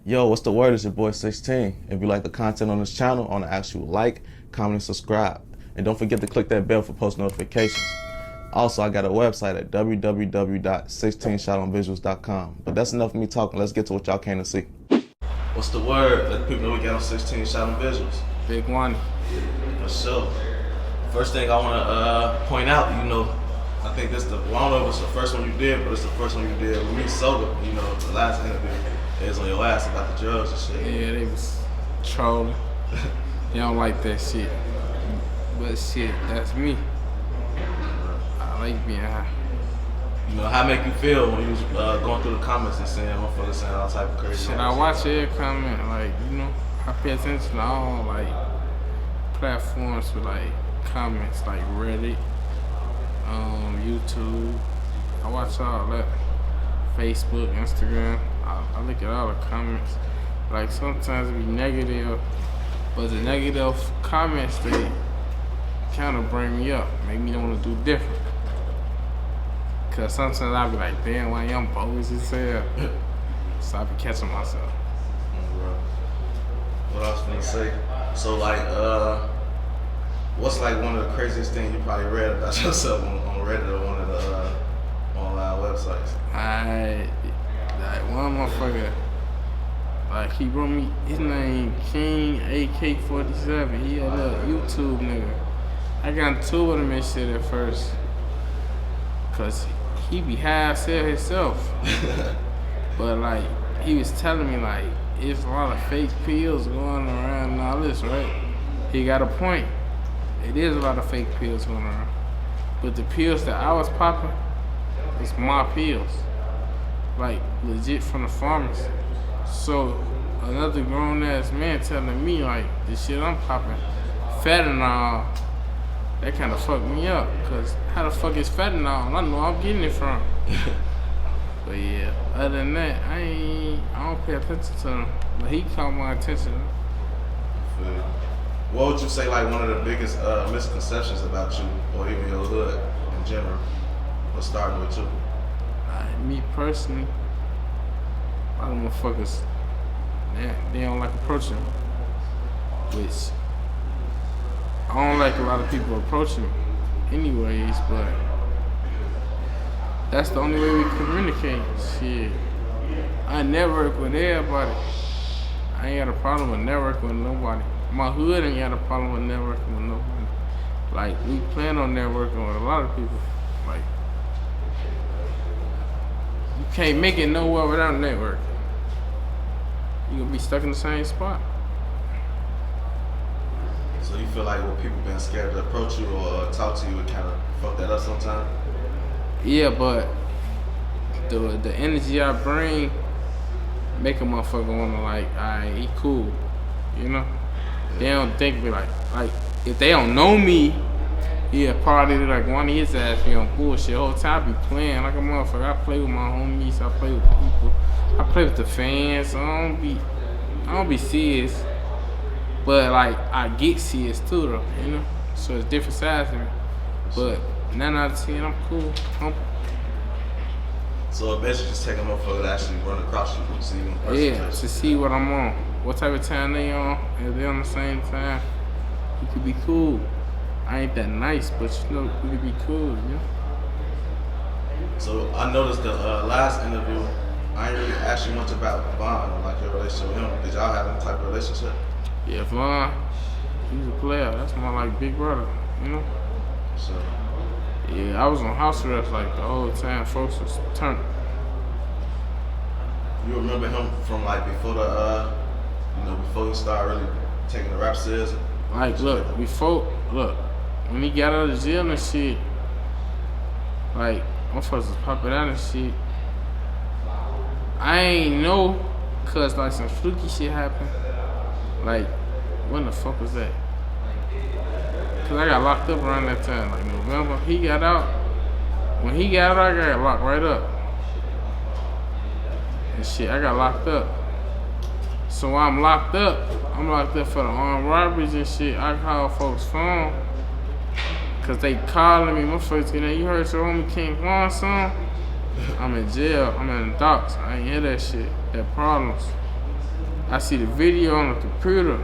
Yo, what's the word? It's your boy 16. If you like the content on this channel, I want to ask you to like, comment, and subscribe. And don't forget to click that bell for post notifications. Also, I got a website at www.16shotonvisuals.com. But that's enough of me talking. Let's get to what y'all came to see. What's the word? Let people know we got on 16 Shot on Visuals. Big Woney. For sure. First thing I want to point out, I think this I don't know if it's the first one you did, but it's the first one you did with me sober. The last interview is on your ass about the drugs and shit. Yeah, they was trolling. They don't like that shit. But shit, that's me. I like being high. How it make you feel when you was going through the comments and saying motherfuckers saying all type of crazy shit? I watch every comment, I pay attention to all platforms with comments like Reddit, YouTube. I watch all that. Facebook, Instagram. I look at all the comments. Sometimes it be negative, but the negative comments they kind of bring me up, make me want to do different. Cause sometimes I be like, damn, why I'm bogus as hell. So I be catching myself. What else can I say? So what's one of the craziest things you probably read about yourself on Reddit or one of the online websites? One motherfucker, he wrote me, his name King AK-47. He a little YouTube nigga. I got into with him and shit at first. Cause he be high as hell himself. But he was telling me it's a lot of fake pills going around and all this, right? He got a point. It is a lot of fake pills going around. But the pills that I was popping, it's my pills. Legit from the pharmacy. So another grown ass man telling me the shit I'm popping, fentanyl, that kind of fucked me up. Cause how the fuck is fentanyl? I know I'm getting it from. But yeah, other than that, I don't pay attention to him. But he caught my attention. What would you say one of the biggest misconceptions about you or even your hood in general? Or starting with you? Me personally, a lot of motherfuckers, they don't like approaching me. Which, I don't like a lot of people approaching me anyways, but that's the only way we communicate. Shit, I network with everybody. I ain't got a problem with networking with nobody. My hood ain't got a problem with networking with nobody. We plan on networking with a lot of people. You can't make it nowhere without networking. You gonna be stuck in the same spot. So you feel with people being scared to approach you or talk to you, it kind of fuck that up sometimes? Yeah, but the energy I bring make a motherfucker wanna alright, he cool. They don't think me if they don't know me, yeah, probably one of his ass be on bullshit. The whole time I be playing like a motherfucker. I play with my homies, I play with people, I play with the fans. So I don't be serious. But I get serious too though, So it's different sides of me. But 9 out of 10, I'm cool. So eventually just take a motherfucker to actually run across you and see you in person. Yeah, to see what I'm on. What type of time they on. If they on the same time, we could be cool. I ain't that nice, but we could be cool, So I noticed the last interview, I ain't really asked you much about Vaughn, your relationship with him. Did y'all have any type of relationship? Yeah, Vaughn, he's a player. That's my big brother, So yeah, I was on house arrest the whole time. Folks was turning. You remember him from before the before he started really taking the rap serious? When he got out of jail and shit, motherfuckers was popping out and shit. I ain't know, cause some fluky shit happened. When the fuck was that? Cause I got locked up around that time, November. He got out. When he got out, I got locked right up. And shit, I got locked up. So while I'm locked up for the armed robberies and shit. I call folks' phone. Cause they calling me, motherfuckers, you heard your homie King Juan song? I'm in jail, I'm in the docks. I ain't hear that shit, that problems. I see the video on the computer.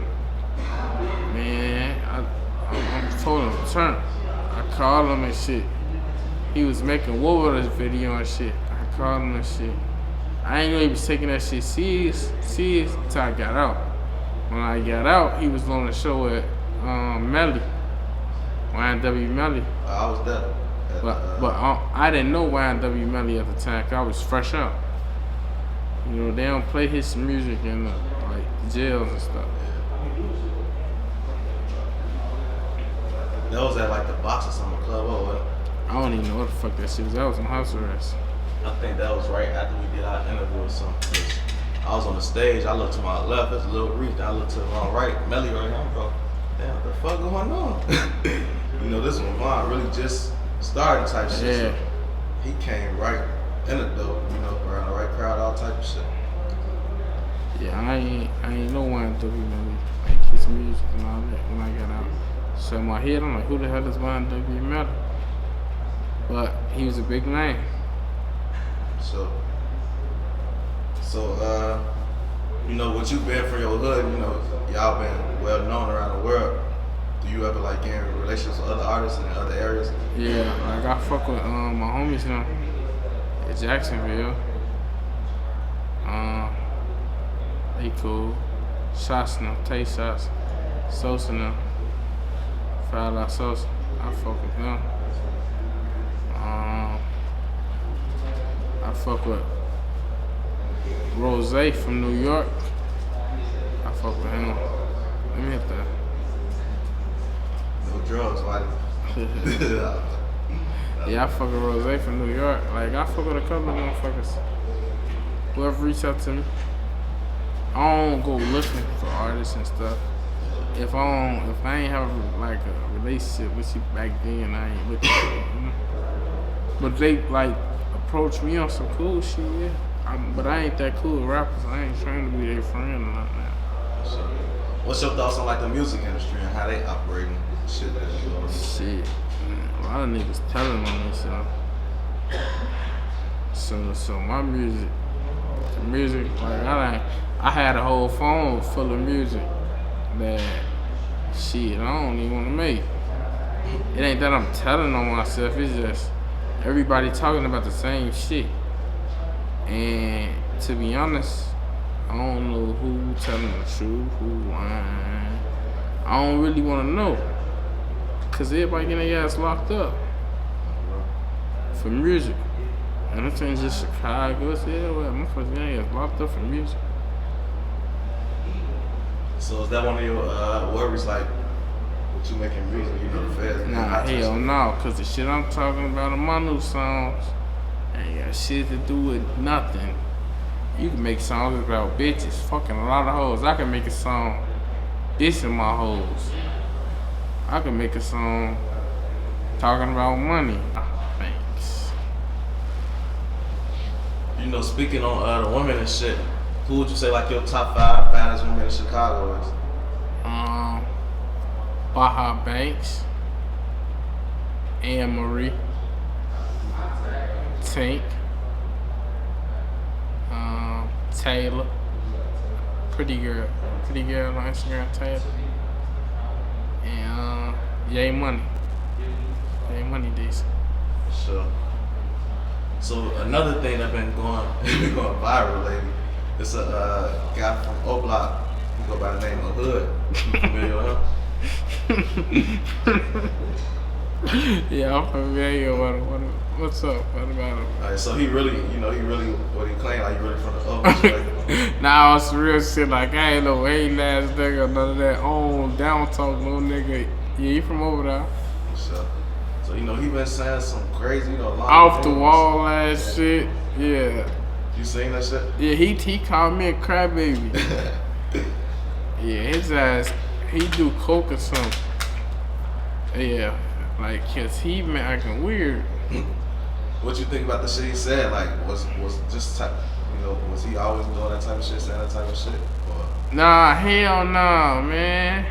Man, I'm told him to turn. I called him and shit. He was making Wilderness video and shit. I called him and shit. I ain't really was taking that shit serious until I got out. When I got out, he was on the show at Melly, YNW Melly. I was there. But I didn't know YNW Melly at the time, 'cause I was fresh out. You know, they don't play his music in like jails and stuff. That was at like the Box or something club or what? I don't even know what the fuck that shit was. That was on house arrest. I think that was right after we did our interview or something. 'Cause I was on the stage, I looked to my left, there's a little reach, I looked to my right, Melly right now, bro. Damn, what the fuck going on? You know, this one Vaughn really just started type shit. Yeah. So he came right in the door, you know, around the right crowd, all type of shit. Yeah, I ain't no YNW Melly, like his music and all that when I got out. So in my head, I'm like, who the hell is YNW Melly? But he was a big name. So, you know, what you've been from your hood, you know, y'all been well known around the world. Do you ever like get in relationships with other artists in other areas? Yeah, like I fuck with my homies now in Jacksonville. They cool. Shots now, Tay Shots, Sosa now, Fala Sosa. I fuck with them. I fuck with Rose from New York. I fuck with him. Let me hit that. No drugs, like. Yeah, I fuck with Rose from New York. Like, I fuck with a couple of motherfuckers. Whoever reach out to me. I don't go looking for artists and stuff. If I ain't have like a relationship with you back then, I ain't looking for it. You know? But they like approach me on some cool shit, yeah. But I ain't that cool with rappers. I ain't trying to be their friend or nothing now. So, what's your thoughts on like the music industry and how they operate and shit that you go? Shit, man, a lot of niggas telling on me so my music, the music, like I had a whole phone full of music that shit I don't even want to make. It ain't that I'm telling on myself. It's just everybody talking about the same shit. And to be honest, I don't know who telling the truth, who lying. I don't really want to know. Cause everybody getting their ass locked up for music. And it's ain't just Chicago, it's everywhere. Motherfuckers getting their ass locked up for music. So is that one of your worries, like, what you making music, you know, the feds? Nah, hell no, cause the shit I'm talking about in my new songs ain't got shit to do with nothing. You can make songs about bitches, fucking a lot of hoes. I can make a song dissing my hoes. I can make a song talking about money. Thanks. You know, speaking on the women and shit, who would you say like your top 5 baddest women in Chicago is? Baja Banks, Anne Marie, Tink, Taylor, pretty girl on Instagram, Taylor, and Yay Money decent. Sure. So another thing that's been going viral lately, it's a guy from O Block. He go by the name of Hood. You familiar with him? Yeah, I'm familiar with him. What's up? What about him? Alright, so he really what he claimed, like he really from the up. Nah, it's real shit. Like I ain't no hating ass nigga, none of that on down talk little nigga. Yeah, he from over there. So you know he been saying some crazy, you know, off the wall ass shit. Yeah. You seen that shit? Yeah, he called me a crybaby. Yeah, his ass, he do coke or something. Yeah, like cause he been acting weird. What you think about the shit he said? Like, was just type, you know, was he always doing that type of shit, saying that type of shit? Or? Nah, hell nah, man.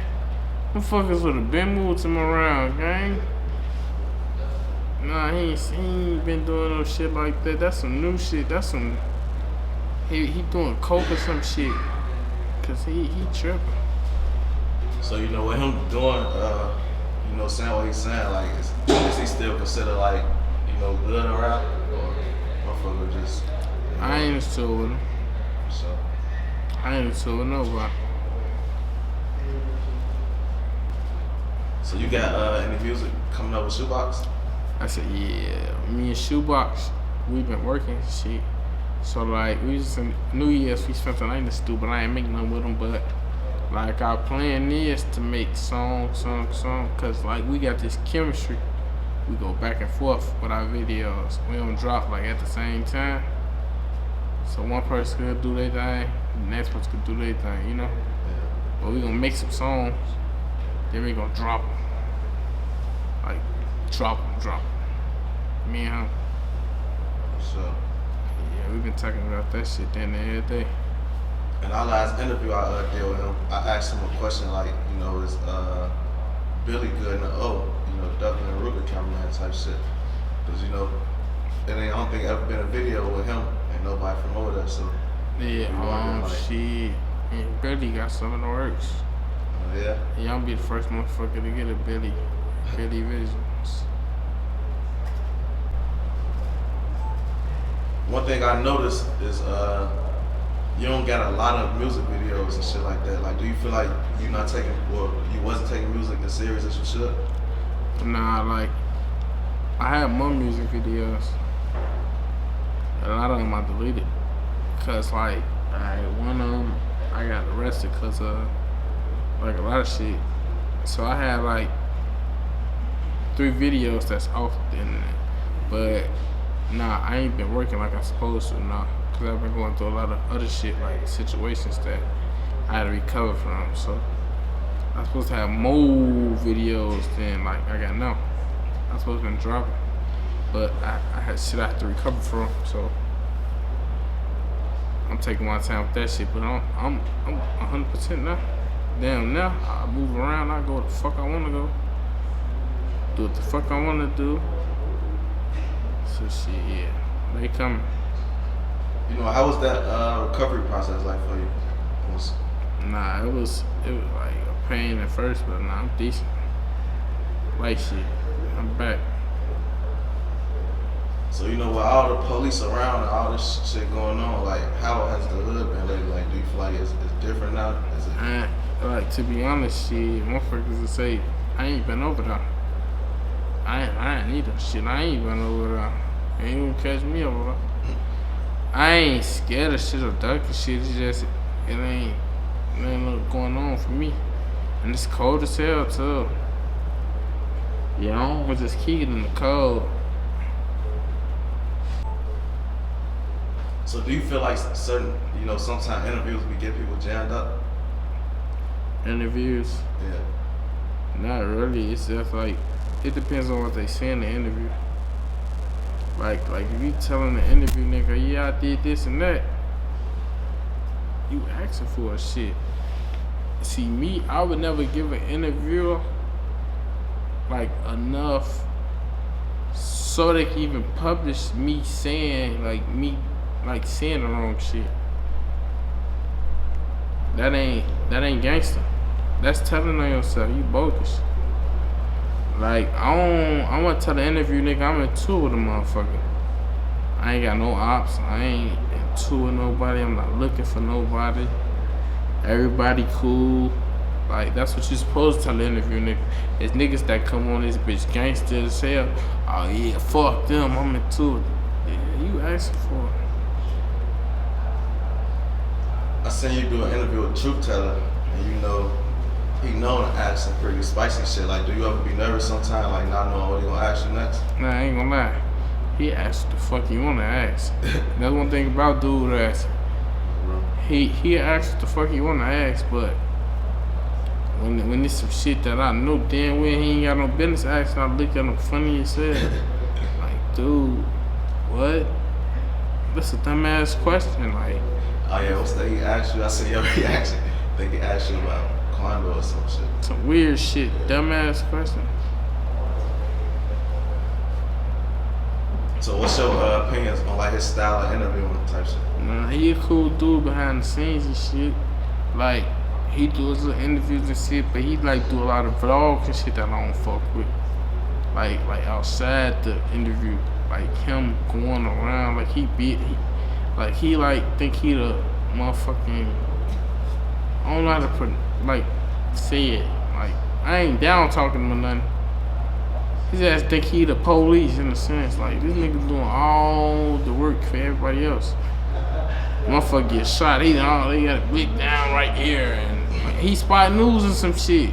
Motherfuckers would have been moved him around, gang. Nah, he ain't been doing no shit like that. That's some new shit. That's some. He doing coke or some shit. cause he tripping. So you know, with him doing, you know, saying what he's saying, like, is he still considered like, you know, good around, or motherfucker just? You know, I ain't into with him. So. I ain't into with nobody. So you got any music coming up with Shoebox? I said, yeah. Me and Shoebox, we been working shit. So like, we just in New Year's, we spent the night in the studio, but I ain't making none with them. But like, our plan is to make song, cause like we got this chemistry. We go back and forth with our videos. We don't drop like at the same time. So one person could do their thing, the next person could do their thing, you know. But we gonna make some songs, then we gonna drop them. Like, drop them. Me and him. So. Yeah, we been talking about that shit then and every day. In our last interview I did with him, I asked him a question like, you know, is Billy good in the O? You know, Dublin and Ruger cameraman type shit. Cause you know, it ain't, I don't think ever been a video with him and nobody from over there. So. Yeah, like, shit. And Billy got some in the works. Yeah. Yeah, I'm be the first motherfucker to get a Billy Visualz. One thing I noticed is you don't got a lot of music videos and shit like that. Like, do you feel like you not taking, or you wasn't taking music as serious as you should? Nah, like, I had more music videos. A lot of them I deleted. Cause like, one of them I got arrested cause of like a lot of shit. So I had like 3 videos that's off the internet. But nah, I ain't been working like I'm supposed to, nah. Cause I've been going through a lot of other shit, like situations that I had to recover from. So I'm supposed to have more videos than like I got now. I'm supposed to been dropping. But I had shit I had to recover from, so I'm taking my time with that shit. But I'm 100% now. Damn, now I move around, I go where the fuck I wanna go. Do what the fuck I wanna do. So shit, yeah, they coming. You know, how was that recovery process like for you? Nah, it was like a pain at first, but nah, I'm decent. Like shit, I'm back. So you know, with all the police around and all this shit going on, like, how has the hood been lately? Like, do you feel like it's different now? Is it? Like, to be honest, shit, motherfuckers will say I ain't been over there. I ain't either. Shit, I ain't been over there. Ain't even catch me over there. I ain't scared of shit or ducking shit. It's just it ain't nothing going on for me. And it's cold as hell too. Yeah, I don't just kick it in the cold. So do you feel like certain, you know, sometimes interviews we get people jammed up? Interviews? Yeah. Not really. It's just like, it depends on what they say in the interview. Like if you telling the interview nigga, yeah, I did this and that, you asking for a shit. See, me, I would never give an interviewer like enough so they can even publish me saying saying the wrong shit. That ain't gangster. That's telling on yourself, you bogus. Like, I want to tell the interview nigga I'm in tour with a motherfucker. I ain't got no ops. I ain't in tour with nobody. I'm not looking for nobody. Everybody cool. Like, that's what you supposed to tell the interview nigga. It's niggas that come on this bitch gangster as hell. Oh yeah, fuck them. I'm in tour. Yeah, you asking for it. I seen you do an interview with Truth Teller, and you know, he known to ask some pretty spicy shit. Like, do you ever be nervous sometimes, like not knowing what he gonna ask you next? Nah, I ain't gonna lie. He asked the fuck he wanna ask. That's one thing about dude asking. He asked the fuck he wanna ask, but when it's some shit that I know damn well he ain't got no business asking, I look at him funny as hell. Like, dude, what? That's a dumbass question. Like, oh yeah, what's that he asked you? I seen your reaction. I think he asked you about Quando or some shit. Some weird shit, dumbass question. So what's your opinions on like his style of interviewing type shit? Nah, he a cool dude behind the scenes and shit. Like, he do his little interviews and shit, but he like do a lot of vlogs and shit that I don't fuck with. Like outside the interview, like him going around, like he think he the motherfucking, I don't know how to put, like, say it. Like, I ain't down talking to him or nothing. His ass think he the police in a sense. Like, this nigga doing all the work for everybody else. Motherfucker get shot, they got a big down right here, and like, he Spot News and some shit.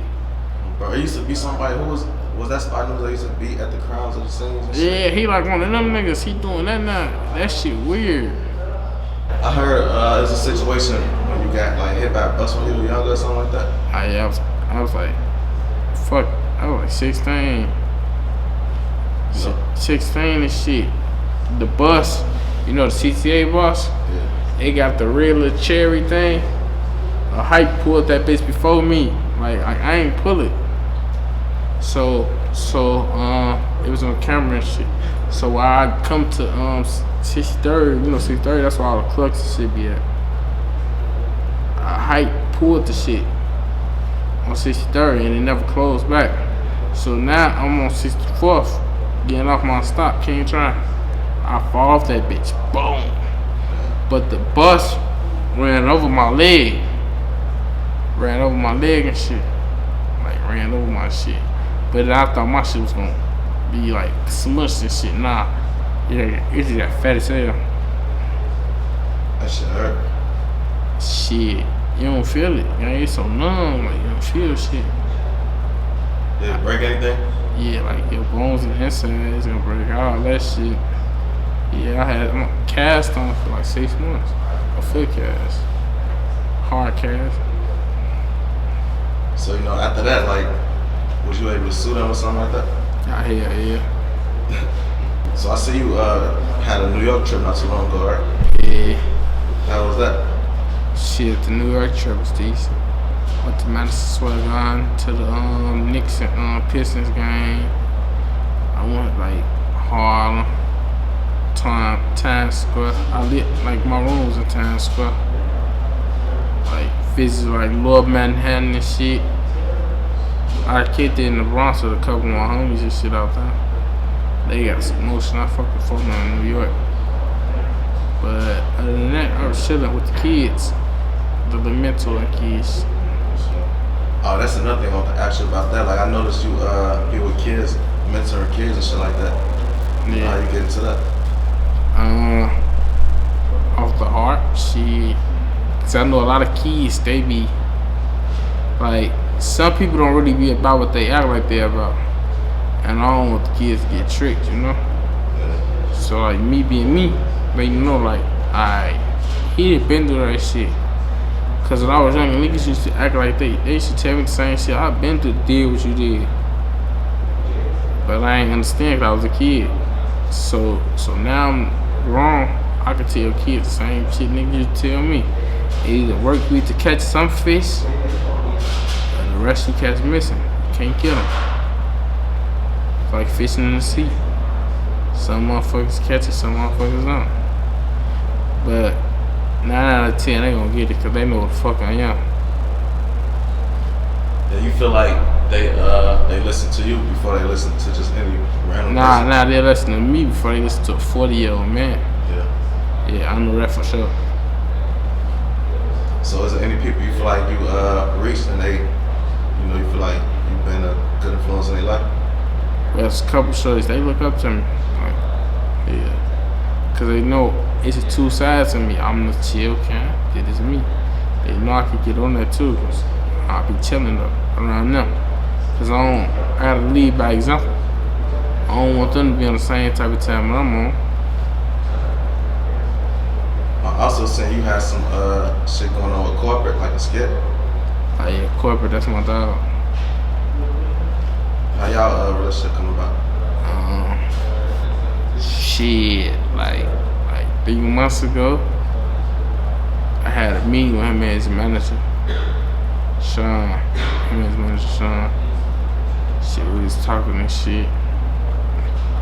Bro, he used to be somebody who was that Spot News that used to be at the crowds of the scenes and shit? Yeah, he like one of them niggas. He doing that now. That shit weird. I heard it was a situation when you got like hit by a bus when you were younger or something like that. I was like, fuck, I was like 16. 16 and shit. The bus, you know the CTA bus? Yeah. It got the red little cherry thing. A hype pulled that bitch before me. Like I ain't pull it. So it was on camera and shit. So while I come to 63rd, you know 63rd, that's where all the clucks and shit be at. A hype pulled the shit on 63rd and it never closed back. So now I'm on 64th, getting off my stop, King Try. I fall off that bitch, boom. But the bus ran over my leg and shit. Like ran over my shit. But I thought my shit was gonna be like smushed and shit. Nah, it just got fat as hell. That shit hurt. Shit, you don't feel it. You know, it's so numb, like you don't feel shit. Did it break anything? Yeah, like your bones and inside is gonna break all that shit. Yeah, I had a cast on for like 6 months. A full cast. Hard cast. So, you know, after that, like, was you able to sue them or something like that? Yeah. So I see you had a New York trip not too long ago, right? Yeah. How was that? Shit, the New York trip was decent. Went to Madison Square Garden to the Knicks and Pistons game. I went like Harlem, Times Square. I lit like my room was in Times Square. Like visited like Lower Manhattan and shit. I kicked it in the Bronx with a couple of my homies and shit out there. They got some motion. I fucking fucked in New York. But other than that, I was chilling with the kids, the mental and kids. Oh, that's another thing I want to ask you about that. Like, I noticed you be with kids, mentoring kids and shit like that. Yeah. How you get into that? Off the heart, shit. Cause I know a lot of kids, they be like, some people don't really be about what they act like they about. And I don't want the kids to get tricked, you know? Yeah. So like me being me, let you know like, he done been through that shit. Cause when I was young, niggas used to act like they used to tell me the same shit. I've been through the deal what you did. But I ain't understand cause I was a kid. So now I'm grown, I can tell kids the same shit niggas used to tell me. It either work with to catch some fish, and the rest you catch missing. You can't kill them. It's like fishing in the sea. Some motherfuckers catch it, some motherfuckers don't. But 9 out of 10 they gonna get it because they know what the fuck I am. Yeah, you feel like they listen to you before they listen to just any random person? Nah, they listen to me before they listen to a 40-year-old man. Yeah, I know that for sure. So is there any people you feel like you reached and they, you know, you feel like you've been a good influence in their life? Well, there's a couple shorties, they look up to me. Like, yeah. Cause they know it's two sides of me. I'm the chill kind, it is me. They know I can get on that too, cause I'll be chilling around them. Cause I gotta lead by example. I don't want them to be on the same type of time that I'm on. I also seen you had some shit going on with corporate, like a skit. Oh yeah, corporate, that's my dog. How y'all relationship come about? Shit, like 3 months ago, I had a meeting with him and his manager, Sean. Him and his manager, Sean. Shit, we was talking and shit.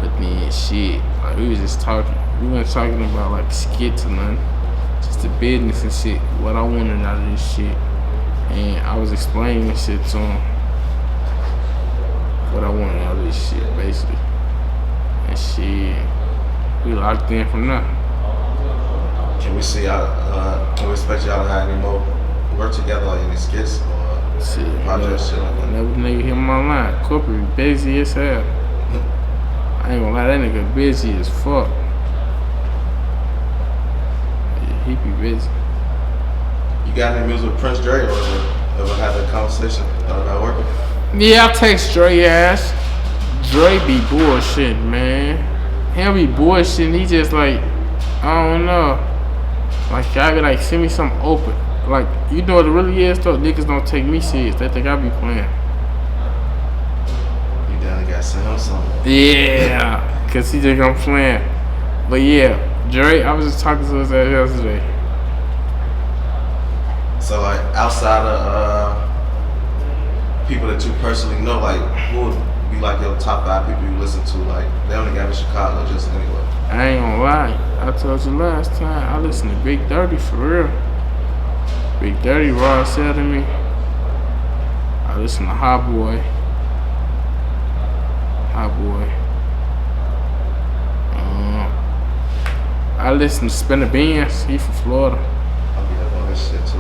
But then shit, like we was just talking. We weren't talking about like skits or nothing. Just the business and shit. What I wanted out of this shit. And I was explaining this shit to him. What I wanted out of this shit, basically. And shit, we locked in from there. Can we see y'all, can we expect y'all to have any more work together, like any skits or Shit, projects, shit like that? whenever nigga hit my line, corporate busy as hell. I ain't gonna lie, that nigga busy as fuck. Yeah, he be busy. You got any music with Prince Dre or ever had that conversation about working? Yeah, I text Dre ass. Dre be bullshitting, man. He don't be bullshitting, he just like, I don't know. Like, I be like, send me something open. Like, you know what it really is though? Niggas don't take me serious. They think I be playing. You down gotta send him something. Yeah, cause he think I'm playing. But yeah, Dre, I was just talking to his ass yesterday. So like, outside of people that you personally know, like, who would be like your top 5 people you listen to? Like, they only got in Chicago, just anyway. I ain't gonna lie. I told you last time, I listen to Big 30 for real. Big 30 raw said to me. I listen to Hot Boy. I listen to Spinner Beans. He from Florida. I'll be up on this shit too.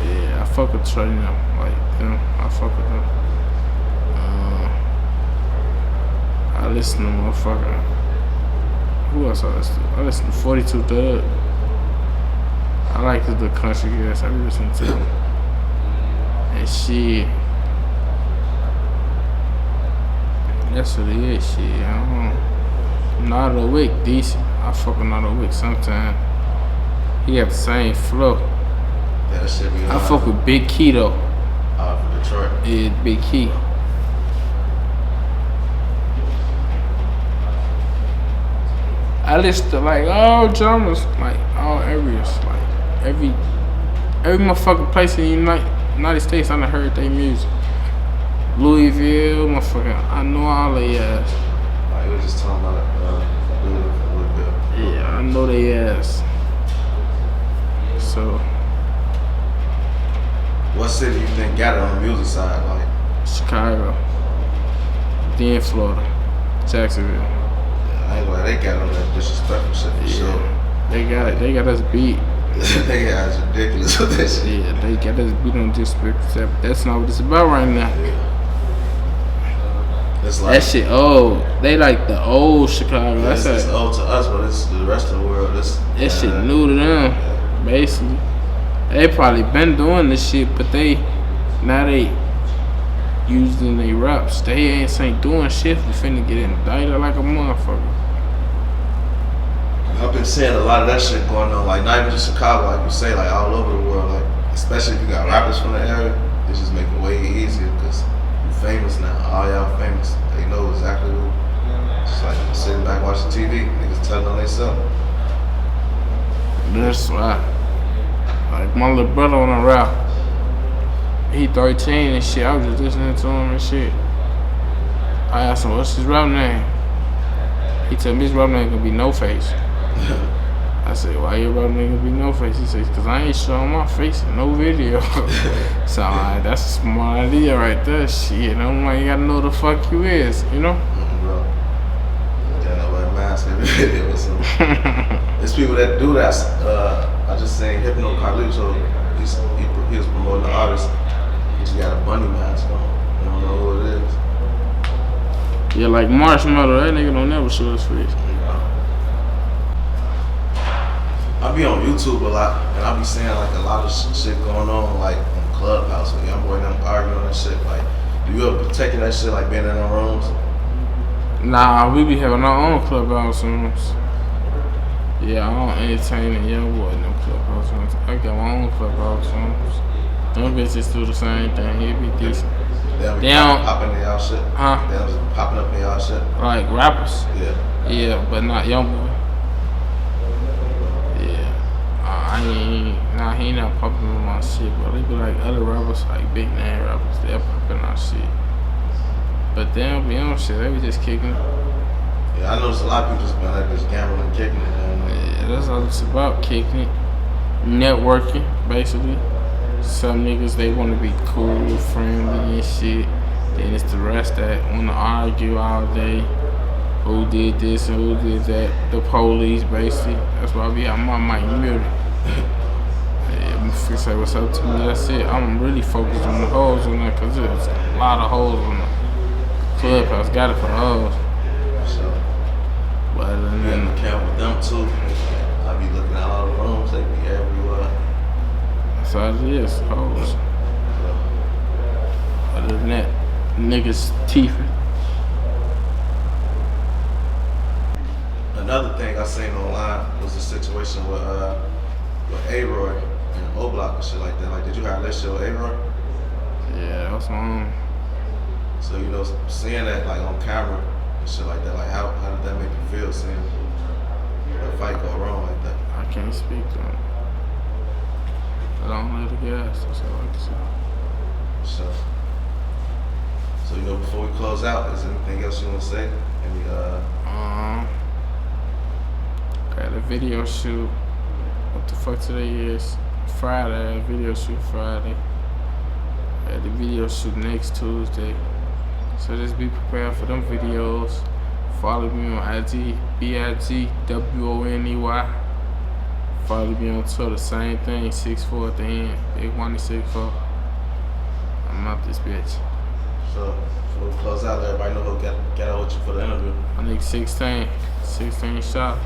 Yeah, I fuck with Trey now. Like them, I fuck with them. I listen to motherfucker. Who else I listen to? I listen to 42 Thug. I like the country guys. I be listening to them. And shit. That's what it is, shit. I don't know. Not a week decent. I fuck with Not a week sometimes. He have the same flow. Yeah, that shit be I fuck with Big Key though. From Detroit. Yeah, Big Key. I listen to like all genres, like all areas, like every motherfucking place in the United States. I done heard their music. Louisville, motherfucking, I know all they ass. Like, we was just talking about Louisville. Yeah, I know they ass. So, what city you think got it on the music side? Like Chicago, then Florida, Jacksonville. Yeah, I ain't gonna lie, they got on that disrespectful shit for sure. They got it. They got us beat. They got us ridiculous with that shit. Yeah, they got us beat on disrespectful. That's not what it's about right now. Yeah. It's like, That shit old. They like the old Chicago. yeah, That's it's old to us, but it's the rest of the world. That shit new to them, Yeah. basically. They probably been doing this shit, but now they using their raps. They ain't doing shit. We finna get indicted like a motherfucker. I've been seeing a lot of that shit going on, like not even just Chicago, like you say, like all over the world. Like especially if you got rappers from the area, it's just making it way easier because you famous now. All y'all famous. They know exactly who. It's like sitting back watching TV, niggas telling on themselves. That's why. Like my little brother on a rap. He 13 and shit. I was just listening to him and shit. I asked him, what's his rap name? He told me his rap name gonna be No Face. I said, why your rap name gonna be No Face? He says, cause I ain't showing my face in no video. So that's a smart idea right there. Shit, I'm like, you gotta know the fuck you is, you know? Bro. Can't nobody mask every video or something. There's people that do that. I just seen Hypno Carluccio. He was promoting the artist. He just got a bunny mask on. I don't know who it is. Yeah, like Marshmallow, that nigga don't never show his face. I be on YouTube a lot, and I be seeing like a lot of shit going on, like on Clubhouse with young boy and them arguing and shit. Like, do you ever partake in that shit, like being in them rooms? Nah, we be having our own clubhouse rooms. Yeah, I don't entertain the young boy in them clubhouse rooms. I got my own clubhouse rooms. Them bitches do the same thing. It be decent. They don't be They don't- popping in y'all shit. Huh? They don't just popping up in y'all shit. Like rappers. Yeah. Yeah, but not young boy. Yeah. He ain't not popping on my shit, but they be like other rappers, like big name rappers, they're popping on shit. But they don't be on shit, they be just kicking it. Yeah, I noticed a lot of people just been like just gambling, kicking it. Yeah, that's all it's about, kicking it. Networking, basically. Some niggas, they want to be cool, friendly and shit. Then it's the rest that want to argue all day. Who did this and who did that? The police, basically. That's why I be out my mic muted. Yeah, I'm finna say what's up to me. That's it. I'm really focused on the hoes on that, cause there's a lot of hoes on the clubhouse. Got it for the hoes. So, But other than in that, the camp with them too. I be looking at all the rooms. They be everywhere. that's all it is, hoes. Other than that, niggas teething. Another thing I seen online was the situation with A-Roy and O-Block and shit like that. Like, did you have that shit with A-Roy? Yeah, that was on. So, you know, seeing that like on camera and shit like that, like how did that make you feel seeing a fight go wrong like that? I can't speak to it. I don't let the gas, that's all I can say. So you know, before we close out, is there anything else you want to say? Any Got a video shoot. What the fuck today is? Friday. Video shoot Friday. Got the video shoot next Tuesday. So just be prepared for them videos. Follow me on IG, BIGWONEY. Follow me on Twitter, same thing, 64 at the end, Big Woney 64. I'm out this bitch. So before we close out, everybody know who got out with you for the interview. I think 16 shot.